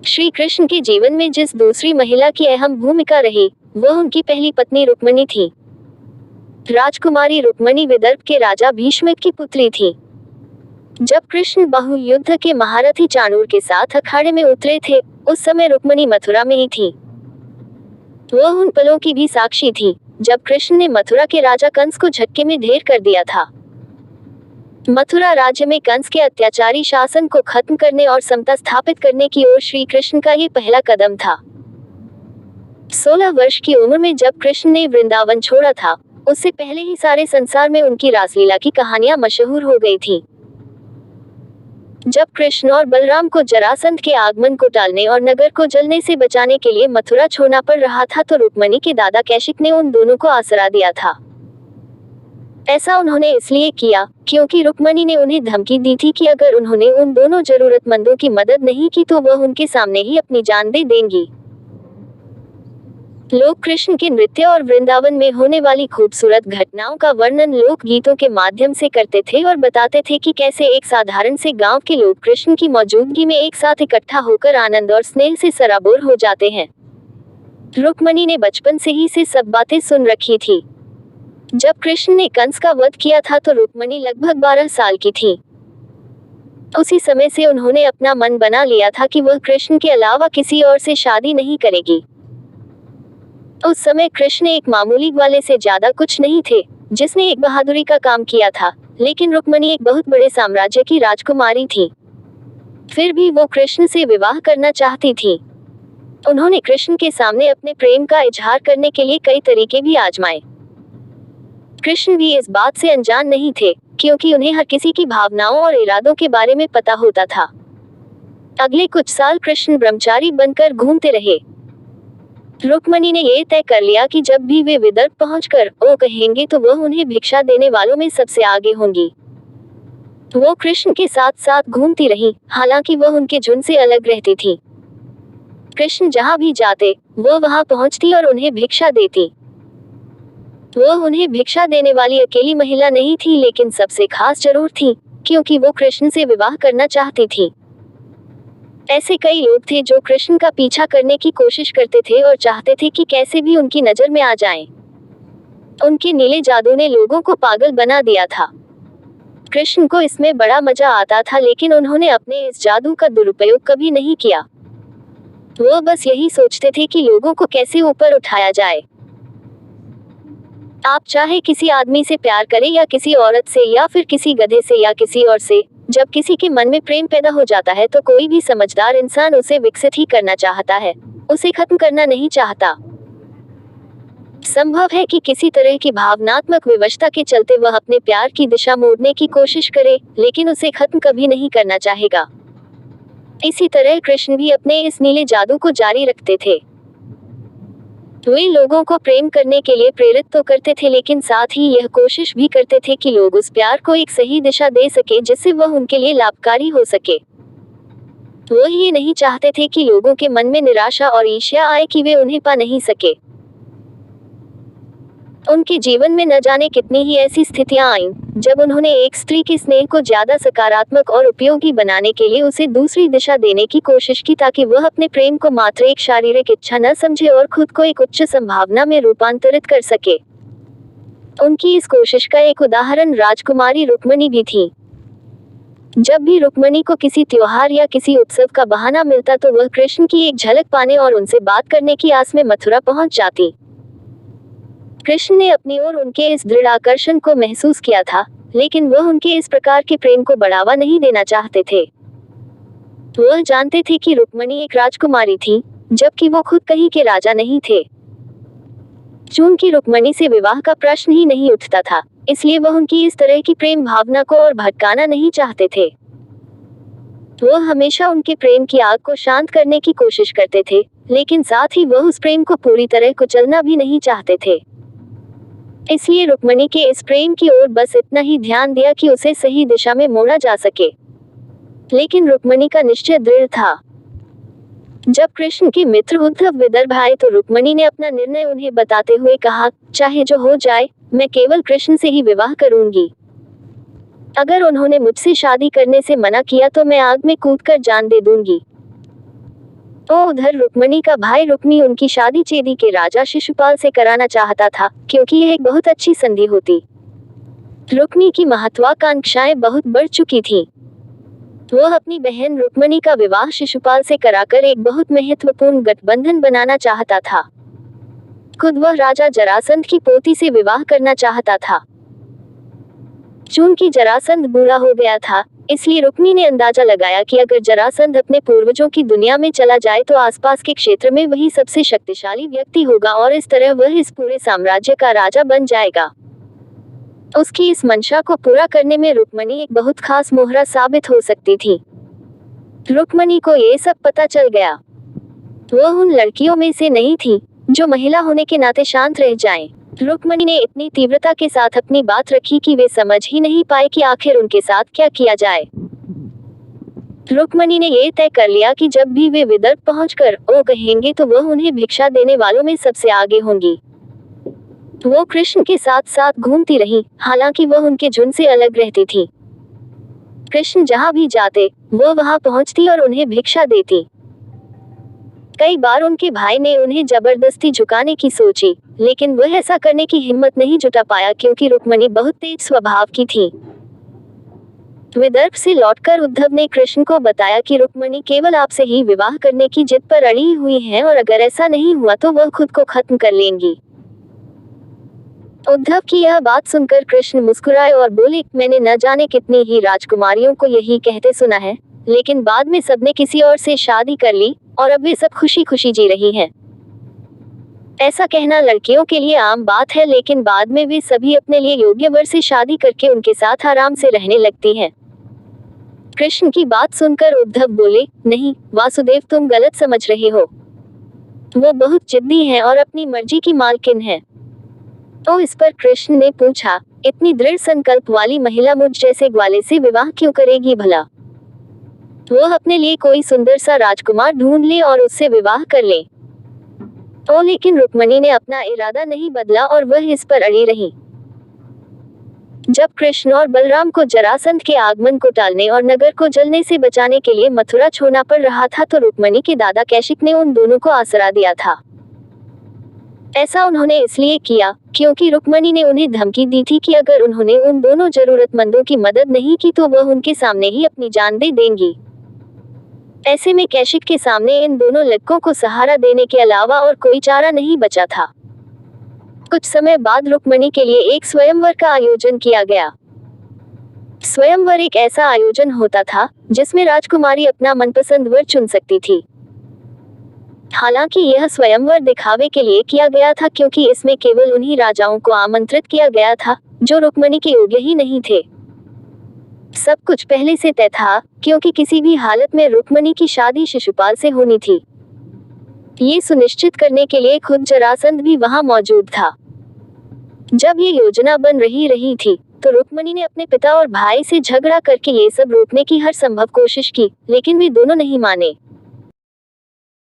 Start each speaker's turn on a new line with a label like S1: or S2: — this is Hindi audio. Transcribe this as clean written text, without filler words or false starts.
S1: श्री कृष्ण के जीवन में जिस दूसरी महिला की अहम भूमिका रही, वह उनकी पहली पत्नी रुक्मिणी थी। राजकुमारी रुक्मिणी विदर्भ के राजा भीष्म की पुत्री थी। जब कृष्ण बहुयुद्ध के महारथी चाणूर के साथ अखाड़े में उतरे थे, उस समय रुक्मिणी मथुरा में ही थी। वह उन पलों की भी साक्षी थी, जब कृष्ण ने मथुरा के राजा कंस को झटके में ढेर कर दिया था। मथुरा राज्य में कंस के अत्याचारी शासन को खत्म करने और समता स्थापित करने की ओर श्री कृष्ण का ये पहला कदम था। 16 वर्ष की उम्र में जब कृष्ण ने वृंदावन छोड़ा था, उससे पहले ही सारे संसार में उनकी रासलीला की कहानियां मशहूर हो गई थी। जब कृष्ण और बलराम को जरासंध के आगमन को टालने और नगर को जलने से बचाने के लिए मथुरा छोड़ना पड़ रहा था, तो रुक्मिणी के दादा कौशिक ने उन दोनों को आसरा दिया था। ऐसा उन्होंने इसलिए किया क्योंकि रुक्मिणी ने उन्हें धमकी दी थी कि अगर उन्होंने उन दोनों जरूरतमंदों की मदद नहीं की तो वह उनके सामने ही अपनी जान दे देंगी। लोग कृष्ण के नृत्य और वृंदावन में होने वाली खूबसूरत घटनाओं का वर्णन लोक गीतों के माध्यम से करते थे और बताते थे कि कैसे एक साधारण से गांव के लोग कृष्ण की मौजूदगी में एक साथ इकट्ठा होकर आनंद और स्नेह से सराबोर हो जाते हैं। रुक्मिणी ने बचपन से ही से सब बातें सुन रखी थी। जब कृष्ण ने कंस का वध किया था तो रुक्मिणी लगभग 12 साल की थी। उसी समय से उन्होंने अपना मन बना लिया था कि वह कृष्ण के अलावा किसी और से शादी नहीं करेगी। उस समय कृष्ण एक मामूली ग्वाले से ज्यादा कुछ नहीं थे, जिसने एक बहादुरी का काम किया था, लेकिन रुक्मिणी एक बहुत बड़े साम्राज्य की राजकुमारी थी। फिर भी वो कृष्ण से विवाह करना चाहती थी। उन्होंने कृष्ण के सामने अपने प्रेम का इजहार करने के लिए कई तरीके भी आजमाए। कृष्ण भी इस बात से अनजान नहीं थे, क्योंकि उन्हें हर किसी की भावनाओं और इरादों के बारे में पता होता था। अगले कुछ साल कृष्ण ब्रह्मचारी बनकर घूमते रहे। रुक्मिणी ने यह तय कर लिया कि जब भी वे विदर्भ पहुंचकर ओ कहेंगे तो वह उन्हें भिक्षा देने वालों में सबसे आगे होंगी। वो कृष्ण के साथ साथ घूमती रही, हालांकि वह उनके झुंड से अलग रहती थी। कृष्ण जहां भी जाते, वह वहां पहुंचती और उन्हें भिक्षा देती। वह उन्हें भिक्षा देने वाली अकेली महिला नहीं थी, लेकिन सबसे खास जरूर थी, क्योंकि वो कृष्ण से विवाह करना चाहती थी। ऐसे कई लोग थे जो कृष्ण का पीछा करने की कोशिश करते थे और चाहते थे कि कैसे भी उनकी नजर में आ जाएं। उनके नीले जादू ने लोगों को पागल बना दिया था। कृष्ण को इसमें बड़ा मजा आता था, लेकिन उन्होंने अपने इस जादू का दुरुपयोग कभी नहीं किया। वो बस यही सोचते थे कि लोगों को कैसे ऊपर उठाया जाए। आप चाहे किसी आदमी से प्यार करें या किसी औरत से या फिर किसी गधे से या किसी और से, जब किसी के मन में प्रेम पैदा हो जाता है तो कोई भी समझदार इंसान उसे विकसित ही करना चाहता है, उसे खत्म करना नहीं चाहता। संभव है कि किसी तरह की भावनात्मक विवशता के चलते वह अपने प्यार की दिशा मोड़ने की कोशिश करे, लेकिन उसे खत्म कभी नहीं करना चाहेगा। इसी तरह कृष्ण भी अपने इस नीले जादू को जारी रखते थे। वे लोगों को प्रेम करने के लिए प्रेरित तो करते थे, लेकिन साथ ही यह कोशिश भी करते थे कि लोग उस प्यार को एक सही दिशा दे सके जिससे वह उनके लिए लाभकारी हो सके। वह ये नहीं चाहते थे कि लोगों के मन में निराशा और ईर्ष्या आए कि वे उन्हें पा नहीं सके। उनके जीवन में न जाने कितनी ही ऐसी स्थितियां आईं, जब उन्होंने एक स्त्री के स्नेह को ज्यादा सकारात्मक और उपयोगी बनाने के लिए उसे दूसरी दिशा देने की कोशिश की, ताकि वह अपने प्रेम को मात्र एक शारीरिक इच्छा न समझे और खुद को एक उच्च संभावना में रूपांतरित कर सके। उनकी इस कोशिश का एक उदाहरण राजकुमारी रुक्मिणी भी थी। जब भी रुक्मिणी को किसी त्योहार या किसी उत्सव का बहाना मिलता तो वह कृष्ण की एक झलक पाने और उनसे बात करने की आस में मथुरा पहुंच जाती। कृष्ण ने अपनी ओर उनके इस दृढ़ आकर्षण को महसूस किया था, लेकिन वह उनके इस प्रकार के प्रेम को बढ़ावा नहीं देना चाहते थे। वह जानते थे कि रुक्मिणी एक राजकुमारी थी, जबकि वो खुद कहीं के राजा नहीं थे। चूंकि रुक्मिणी से विवाह का प्रश्न ही नहीं उठता था, इसलिए वह उनकी इस तरह की प्रेम भावना को और भटकाना नहीं चाहते थे। वह हमेशा उनके प्रेम की आग को शांत करने की कोशिश करते थे, लेकिन साथ ही वह उस प्रेम को पूरी तरह कुचलना भी नहीं चाहते थे। इसलिए रुक्मिणी के इस प्रेम की ओर बस इतना ही ध्यान दिया कि उसे सही दिशा में मोड़ा जा सके। लेकिन रुक्मिणी का निश्चय दृढ़ था। जब कृष्ण के मित्र उद्धव विदर्भ आए तो रुक्मिणी ने अपना निर्णय उन्हें बताते हुए कहा, चाहे जो हो जाए, मैं केवल कृष्ण से ही विवाह करूंगी। अगर उन्होंने मुझसे शादी करने से मना किया तो मैं आग में कूदकर जान दे दूंगी। तो उधर रुक्मणी का भाई रुक्मी उनकी शादी चेदी के राजा शिशुपाल से कराना चाहता था, क्योंकि यह एक बहुत अच्छी संधि होती। रुक्मी की महत्वाकांक्षाएं बहुत बढ़ चुकी थीं। वह अपनी बहन रुक्मणी का विवाह शिशुपाल से कराकर एक बहुत महत्वपूर्ण गठबंधन बनाना चाहता था। खुद वह राजा जरासंध की पोती से विवाह करना चाहता था। चूंकि जरासंध बूढ़ा हो गया था, इसलिए रुक्मी ने अंदाजा लगाया कि अगर जरासंध अपने पूर्वजों की दुनिया में चला जाए तो आसपास के क्षेत्र में वही सबसे शक्तिशाली व्यक्ति होगा और इस तरह वह इस पूरे साम्राज्य का राजा बन जाएगा। उसकी इस मंशा को पूरा करने में रुक्मणी एक बहुत खास मोहरा साबित हो सकती थी। रुक्मणी को ये सब पता चल गया। वह उन लड़कियों में से नहीं थी जो महिला होने के नाते शांत रह जाएं। रुक्मणी ने इतनी तीव्रता के साथ अपनी बात रखी कि वे समझ ही नहीं पाए कि आखिर उनके साथ क्या किया जाए। रुक्मणी ने ये तय कर लिया कि जब भी वे विदर्भ पहुंचकर ओ कहेंगे तो वह उन्हें भिक्षा देने वालों में सबसे आगे होंगी। वो कृष्ण के साथ साथ घूमती रही, हालांकि वह उनके झुंड से अलग रहती थी। कृष्ण जहां भी जाते वो वहां पहुंचती और उन्हें भिक्षा देती। कई बार उनके भाई ने उन्हें जबरदस्ती झुकाने की सोची, लेकिन वह ऐसा करने की हिम्मत नहीं जुटा पाया क्योंकि रुक्मणी बहुत तेज स्वभाव की थी। विदर्भ से लौटकर उद्धव ने कृष्ण को बताया कि रुक्मणी केवल आपसे ही विवाह करने की जिद पर अड़ी हुई है और अगर ऐसा नहीं हुआ तो वह खुद को खत्म कर लेंगी। उद्धव की यह बात सुनकर कृष्ण मुस्कुराए और बोले, मैंने न जाने कितनी ही राजकुमारियों को यही कहते सुना है, लेकिन बाद में सबने किसी और से शादी कर ली और अब वे सब खुशी खुशी जी रही हैं। ऐसा कहना लड़कियों के लिए आम बात है, लेकिन बाद में वे सभी अपने लिए योग्य वर से शादी करके उनके साथ आराम से रहने लगती हैं। कृष्ण की बात सुनकर उद्धव बोले, नहीं वासुदेव, तुम गलत समझ रहे हो। वो बहुत जिद्दी हैं और अपनी मर्जी की मालकिन है। तो इस पर कृष्ण ने पूछा, इतनी दृढ़ संकल्प वाली महिला मुझ जैसे ग्वाले से विवाह क्यों करेगी भला? वह अपने लिए कोई सुंदर सा राजकुमार ढूंढ ले और उससे विवाह कर ले। तो लेकिन रुक्मणी ने अपना इरादा नहीं बदला और वह इस पर अड़ी रही। जब कृष्ण और बलराम को जरासंध के आगमन को टालने और नगर को जलने से बचाने के लिए मथुरा छोड़ना पड़ रहा था तो रुक्मणी के दादा कैशिक ने उन दोनों को आसरा दिया था। ऐसा उन्होंने इसलिए किया क्योंकि रुक्मणी ने उन्हें धमकी दी थी कि अगर उन्होंने उन दोनों जरूरतमंदों की मदद नहीं की तो वह उनके सामने ही अपनी जान दे देंगी। ऐसे में कैशिक के सामने इन दोनों लड़कों को सहारा देने के अलावा और कोई चारा नहीं बचा था। कुछ समय बाद रुक्मणी के लिए एक स्वयंवर का आयोजन किया गया। स्वयंवर एक ऐसा आयोजन होता था जिसमें राजकुमारी अपना मनपसंद वर चुन सकती थी। हालांकि यह स्वयंवर दिखावे के लिए किया गया था क्योंकि इसमें केवल उन्हीं राजाओं को आमंत्रित किया गया था जो रुक्मणी के योग्य ही नहीं थे। सब कुछ पहले से तय था क्योंकि किसी भी हालत में रुक्मणी की शादी शिशुपाल से होनी थी। ये सुनिश्चित करने के लिए खुद जरासंध भी वहां मौजूद था। जब ये योजना बन रही थी तो रुक्मणी ने अपने पिता और भाई से झगड़ा करके ये सब रोकने की हर संभव कोशिश की, लेकिन वे दोनों नहीं माने।